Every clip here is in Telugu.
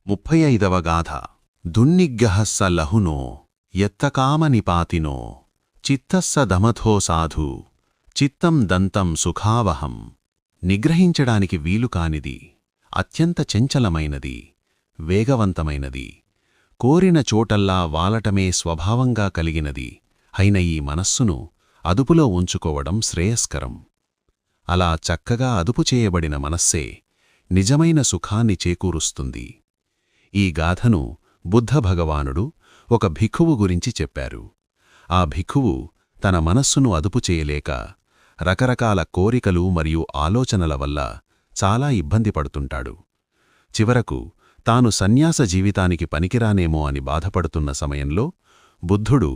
35వ గాథ. దున్నిగ్గః స లహునో యత్తకామనిపాతినో చిత్తస్స దమథో సాధు చిత్తం దంతం సుఖావహం. నిగ్రహించడానికి వీలుకానిది, అత్యంత చంచలమైనది, వేగవంతమైనది, కోరిన చోటల్లా వాలటమే స్వభావంగా కలిగినది అయిన ఈ మనస్సును అదుపులో ఉంచుకోవడం శ్రేయస్కరం. అలా చక్కగా అదుపు చేయబడిన మనస్సే నిజమైన సుఖాన్ని చేకూరుస్తుంది. ఈ గాథను బుద్ధ భగవానుడు ఒక భిక్షువు గురించి చెప్పారు. ఆ భిక్షువు తన మనస్సును అదుపు చేయలేక రకరకాల కోరికలు మరియు ఆలోచనల వల్ల చాలా ఇబ్బంది పడుతుంటాడు. చివరకు తాను సన్యాస జీవితానికి పనికిరానేమో అని బాధపడుతున్న సమయంలో బుద్ధుడు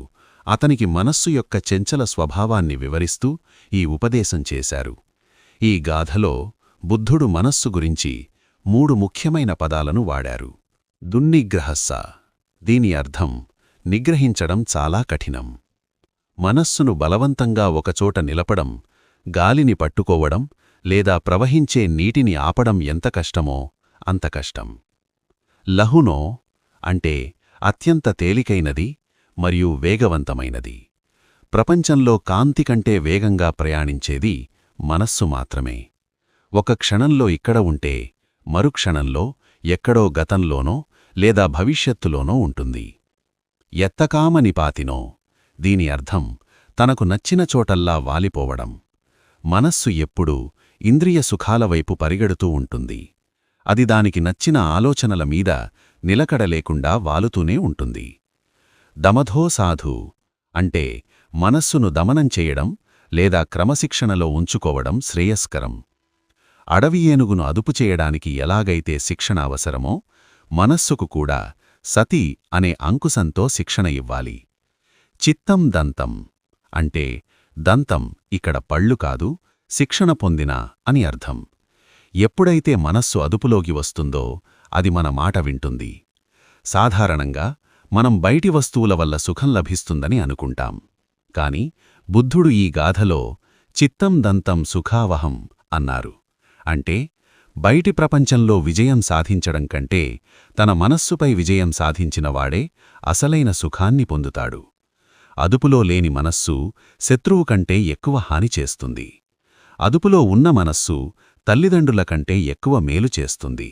అతనికి మనస్సు యొక్క చంచల స్వభావాన్ని వివరిస్తూ ఈ ఉపదేశం చేశారు. ఈ గాథలో బుద్ధుడు మనస్సు గురించి 3 ముఖ్యమైన పదాలను వాడారు. దున్నిగ్రహస్స. దీని అర్థం నిగ్రహించడం చాలా కఠినం. మనస్సును బలవంతంగా ఒకచోట నిలపడం, గాలిని పట్టుకోవడం లేదా ప్రవహించే నీటిని ఆపడం ఎంత కష్టమో అంత కష్టం. లహునో అంటే అత్యంత తేలికైనది మరియు వేగవంతమైనది. ప్రపంచంలో కాంతి కంటే వేగంగా ప్రయాణించేది మనస్సు మాత్రమే. ఒక క్షణంలో ఇక్కడ ఉంటే మరుక్షణంలో ఎక్కడో గతంలోనో లేదా భవిష్యత్తులోనో ఉంటుంది. యత్తకామనిపాతినో. దీని అర్థం తనకు నచ్చిన చోటల్లా వాలిపోవడం. మనస్సు ఎప్పుడూ ఇంద్రియ సుఖాల వైపు పరిగెడుతూ ఉంటుంది. అది దానికి నచ్చిన ఆలోచనల మీద నిలకడలేకుండా వాలుతూనే ఉంటుంది. దమథో సాధు అంటే మనస్సును దమనం చేయడం లేదా క్రమశిక్షణలో ఉంచుకోవడం శ్రేయస్కరం. అడవి ఏనుగును అదుపు చేయడానికి ఎలాగైతే శిక్షణ అవసరమో మనస్సుకు కూడా సతి అనే అంకుశంతో శిక్షణ ఇవ్వాలి. చిత్తం దంతం అంటే దంతం ఇక్కడ పళ్ళు కాదు, శిక్షణ పొందిన అని అర్థం. ఎప్పుడైతే మనస్సు అదుపులోకి వస్తుందో అది మన మాట వింటుంది. సాధారణంగా మనం బయటి వస్తువుల వల్ల సుఖం లభిస్తుందని అనుకుంటాం. కాని బుద్ధుడు ఈ గాథలో చిత్తం దంతం సుఖావహం అన్నారు. అంటే బయటి ప్రపంచంలో విజయం సాధించడం కంటే తన మనస్సుపై విజయం సాధించినవాడే అసలైన సుఖాన్ని పొందుతాడు. అదుపులో లేని మనస్సు శత్రువు కంటే ఎక్కువ హాని చేస్తుంది. అదుపులో ఉన్న మనస్సు తల్లిదండ్రుల కంటే ఎక్కువ మేలు చేస్తుంది.